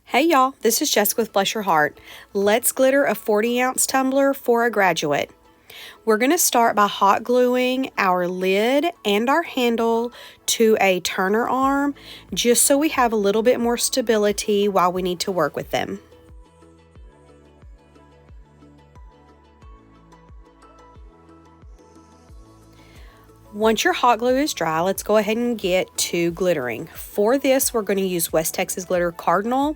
Hey y'all, this is Jessica with Bless Your Heart. Let's glitter a 40-ounce tumbler for a graduate. We're going to start by hot gluing our lid and our handle to a turner arm just so we have a little bit more stability while we need to work with them. Once your hot glue is dry, let's go ahead and get to glittering. For this, we're going to use West Texas glitter Cardinal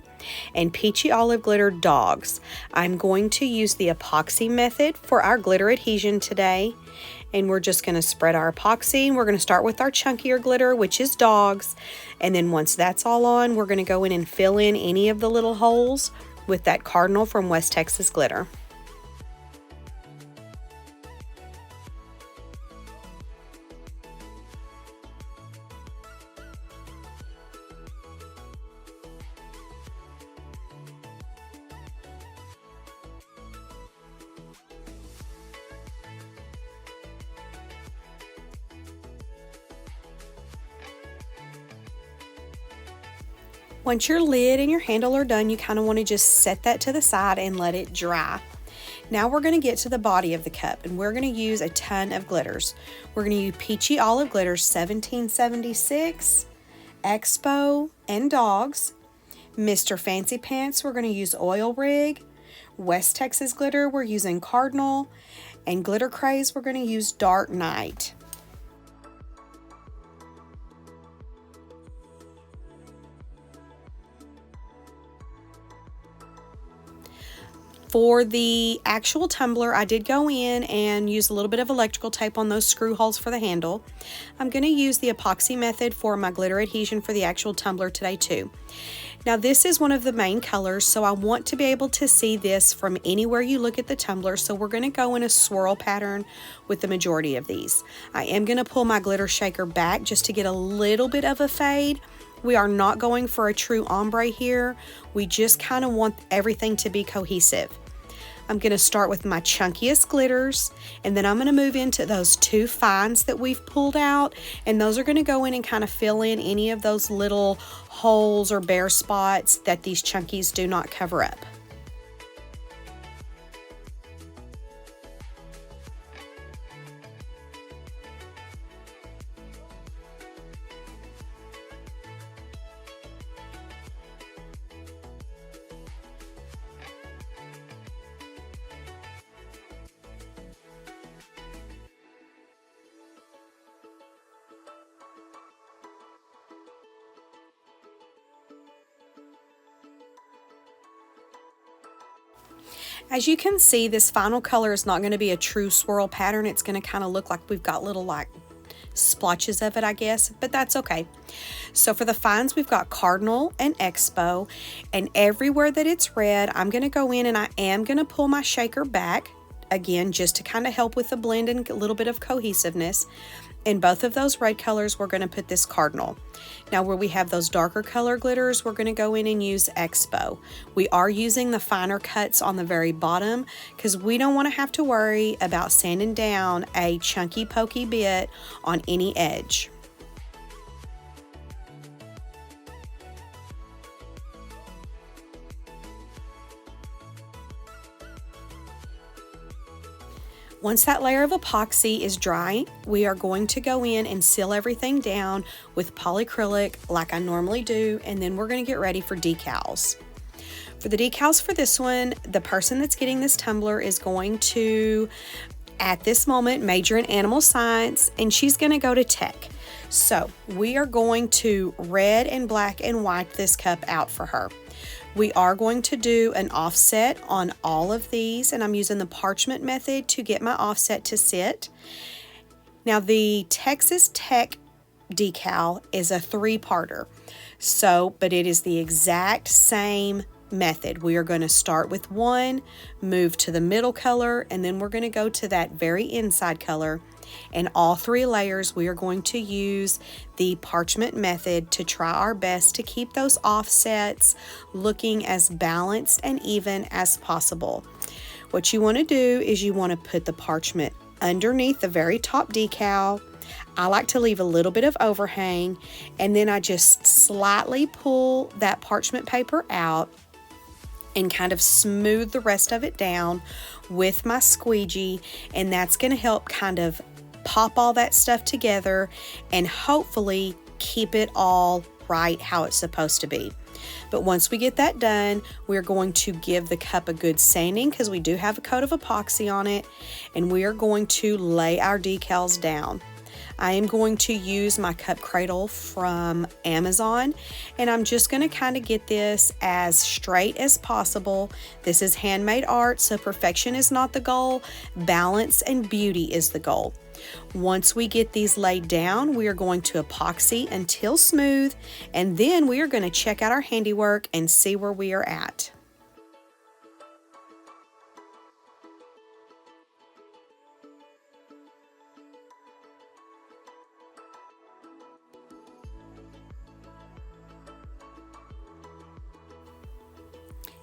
and peachy olive glitter Dawgs. I'm going to use the epoxy method for our glitter adhesion today. And we're just going to spread our epoxy. We're going to start with our chunkier glitter, which is Dawgs. And then once that's all on, we're going to go in and fill in any of the little holes with that Cardinal from West Texas glitter. Once your lid and your handle are done, you kind of want to just set that to the side and let it dry. Now we're going to get to the body of the cup, and we're going to use a ton of glitters. We're going to use Peachy Olive Glitters 1776, Expo, and Dawgs. Mr. Fancy Pants, we're going to use Oil Rig. West Texas Glitter, we're using Cardinal. And Glitter Craze, we're going to use Dark Night. For the actual tumbler, I did go in and use a little bit of electrical tape on those screw holes for the handle. I'm going to use the epoxy method for my glitter adhesion for the actual tumbler today too. Now this is one of the main colors, so I want to be able to see this from anywhere you look at the tumbler, so we're going to go in a swirl pattern with the majority of these. I am going to pull my glitter shaker back just to get a little bit of a fade. We are not going for a true ombre here. We just kind of want everything to be cohesive. I'm going to start with my chunkiest glitters, and then I'm going to move into those two fines that we've pulled out, and those are going to go in and kind of fill in any of those little holes or bare spots that these chunkies do not cover up. As you can see, this final color is not going to be a true swirl pattern. It's going to kind of look like we've got little splotches of it, I guess, but that's okay. So for the fines, we've got Cardinal and Expo, and everywhere that it's red, I'm going to go in and I am going to pull my shaker back again just to kind of help with the blend and a little bit of cohesiveness. In both of those red colors, we're going to put this Cardinal. Now where we have those darker color glitters, we're going to go in and use Expo. We are using the finer cuts on the very bottom because we don't want to have to worry about sanding down a chunky pokey bit on any edge. Once that layer of epoxy is dry, we are going to go in and seal everything down with polyacrylic like I normally do, and then we're going to get ready for decals. For the decals for this one, the person that's getting this tumbler is going to, at this moment, major in animal science, and she's going to go to tech. So we are going to red and black and white this cup out for her. We are going to do an offset on all of these, and I'm using the parchment method to get my offset to sit. Now the Texas Tech decal is a 3-parter, but it is the exact same method. We are going to start with one, move to the middle color, and then we're going to go to that very inside color. And all 3 layers, we are going to use the parchment method to try our best to keep those offsets looking as balanced and even as possible. What you want to do is you want to put the parchment underneath the very top decal, I like to leave a little bit of overhang, and then I just slightly pull that parchment paper out and kind of smooth the rest of it down with my squeegee, and that's going to help kind of pop all that stuff together and hopefully keep it all right how it's supposed to be. But once we get that done, we're going to give the cup a good sanding because we do have a coat of epoxy on it, and we are going to lay our decals down. I am going to use my cup cradle from Amazon, and I'm just going to kind of get this as straight as possible. This is handmade art, so perfection is not the goal. Balance and beauty is the goal. Once we get these laid down, we are going to epoxy until smooth, and then we are going to check out our handiwork and see where we are at.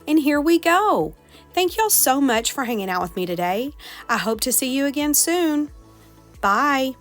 And here we go. Thank y'all so much for hanging out with me today. I hope to see you again soon. Bye.